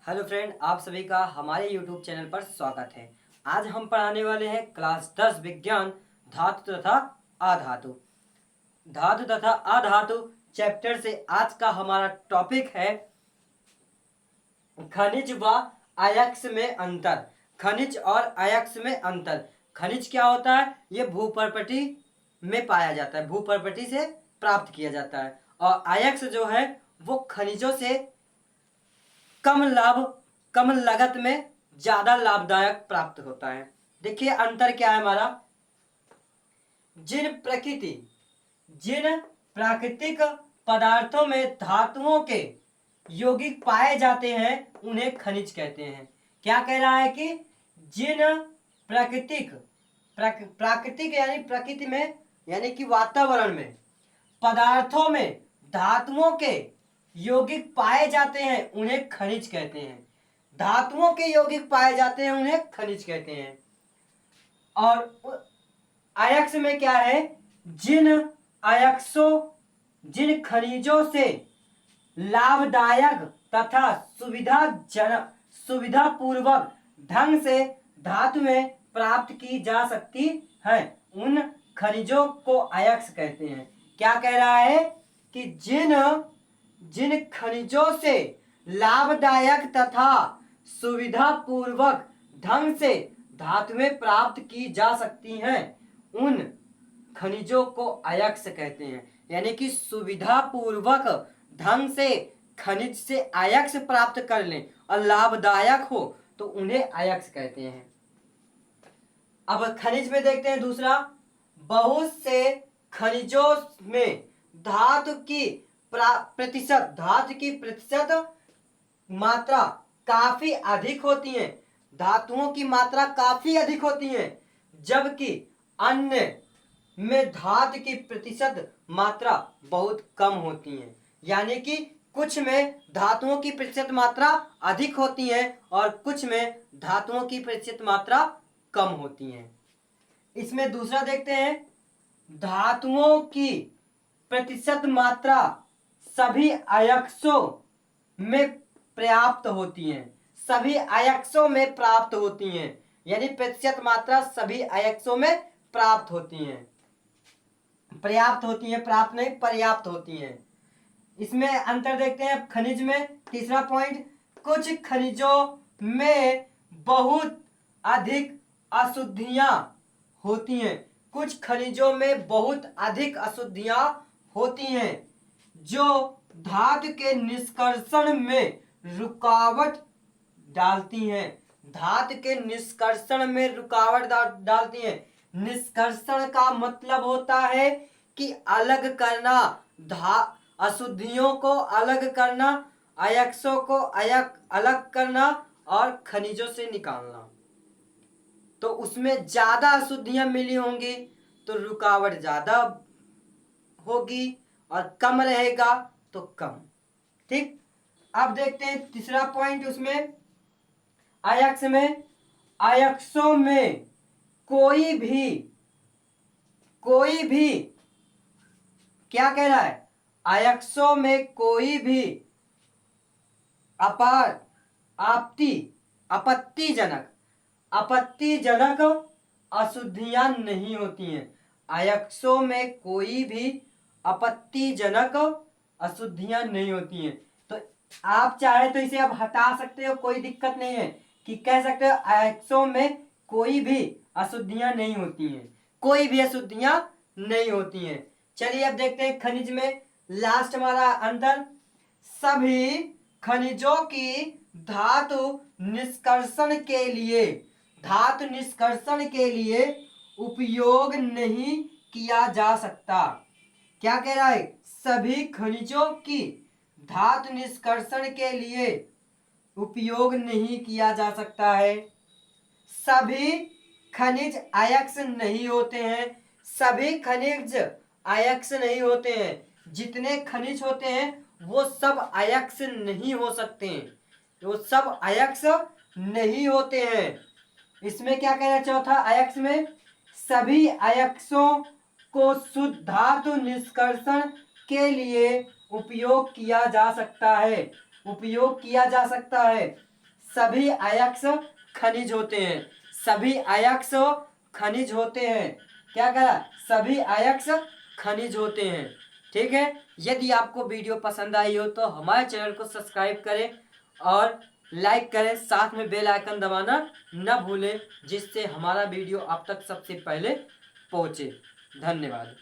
Hello friend, आप सभी का हमारे यूट्यूब चैनल पर स्वागत है। आज हम पढ़ाने वाले हैं क्लास 10 विज्ञान धातु तथा अधातु। धातु तथा अधातु चैप्टर से आज का हमारा टॉपिक है खनिज व अयस्क में अंतर। खनिज और अयस्क में अंतर। खनिज क्या होता है? ये भूपर्पटी में पाया जाता है, भूपर्पटी से प्राप्त किया जाता है। और अयस्क जो है वो खनिजों से कम लागत में ज्यादा लाभदायक प्राप्त होता है। देखिए अंतर क्या है हमारा। जिन प्राकृतिक पदार्थों में धातुओं के यौगिक पाए जाते हैं उन्हें खनिज कहते हैं। क्या कह रहा है कि जिन प्राकृतिक यानी प्रकृति में यानी कि वातावरण में पदार्थों में धातुओं के यौगिक पाए जाते हैं उन्हें खनिज कहते हैं। धातुओं के यौगिक पाए जाते हैं उन्हें खनिज कहते हैं। और अयस्क में क्या है? जिन खनिजों से लाभदायक तथा सुविधापूर्वक ढंग से धातुएं प्राप्त की जा सकती है उन खनिजों को अयस्क कहते हैं। क्या कह रहा है कि जिन खनिजों से लाभदायक तथा सुविधापूर्वक ढंग से धातुएं प्राप्त की जा सकती हैं उन खनिजों को अयस्क कहते हैं। यानी कि सुविधापूर्वक ढंग से खनिज से अयस्क प्राप्त कर लें और लाभदायक हो तो उन्हें अयस्क कहते हैं। अब खनिज में देखते हैं दूसरा। बहुत से खनिजों में धातु की प्रतिशत मात्रा काफी अधिक होती है। धातुओं की मात्रा काफी अधिक होती है, जबकि अन्य में धातु की प्रतिशत मात्रा बहुत कम होती है। यानी कि कुछ में धातुओं की प्रतिशत मात्रा अधिक होती है और कुछ में धातुओं की प्रतिशत मात्रा कम होती है। इसमें दूसरा देखते हैं। धातुओं की प्रतिशत मात्रा सभी अयस्कों में पर्याप्त होती है। सभी अयस्कों में प्राप्त होती हैं। यानी प्रतिशत मात्रा सभी अयस्कों में प्राप्त होती हैं। पर्याप्त होती हैं, प्राप्त नहीं, पर्याप्त होती हैं। इसमें अंतर देखते हैं खनिज में। तीसरा पॉइंट, कुछ खनिजों में बहुत अधिक अशुद्धियां होती हैं। कुछ खनिजों में बहुत अधिक अशुद्धियां होती हैं जो धातु के निष्कर्षण में रुकावट डालती हैं। धातु के निष्कर्षण में रुकावट डालती हैं। निष्कर्षण का मतलब होता है कि अलग करना, अशुद्धियों को अलग करना, अयस्कों को अलग करना और खनिजों से निकालना। तो उसमें ज्यादा अशुद्धियां मिली होंगी तो रुकावट ज्यादा होगी और कम रहेगा तो कम। ठीक। अब देखते हैं तीसरा पॉइंट। उसमें अयस्क में, अयस्कों में कोई भी क्या कह रहा है? अयस्कों में कोई भी आपत्तिजनक अशुद्धियां नहीं होती हैं। अयस्कों में कोई भी आपत्तिजनक अशुद्धियां नहीं होती हैं। तो आप चाहे तो इसे अब हटा सकते हो, कोई दिक्कत नहीं है। कि कह सकते हो अयस्कों में कोई भी अशुद्धियां नहीं होती हैं। कोई भी अशुद्धियां नहीं होती हैं। चलिए अब देखते हैं खनिज में। लास्ट हमारा अंतर, सभी खनिजों की धातु निष्कर्षण के लिए उपयोग नहीं किया जा सकता। क्या कह रहा है? सभी खनिजों की धातु निष्कर्षण के लिए उपयोग नहीं किया जा सकता है। सभी खनिज अयस्क नहीं होते हैं। सभी खनिज अयस्क नहीं होते हैं। जितने खनिज होते हैं वो सब अयस्क नहीं हो सकते हैं। वो सब अयस्क नहीं होते हैं। इसमें क्या कहना चौथा अयस्क में, सभी अयस्कों को शुद्ध धातु निष्कर्षण के लिए उपयोग किया जा सकता है। सभी अयस्क खनिज होते हैं। सभी अयस्क खनिज होते हैं। क्या कहा? सभी अयस्क खनिज होते हैं। ठीक है। यदि आपको वीडियो पसंद आई हो तो हमारे चैनल को सब्सक्राइब करें और लाइक करें, साथ में बेल आइकन दबाना न भूलें, जिससे हमारा वीडियो आप तक सबसे पहले पहुंचे। धन्यवाद।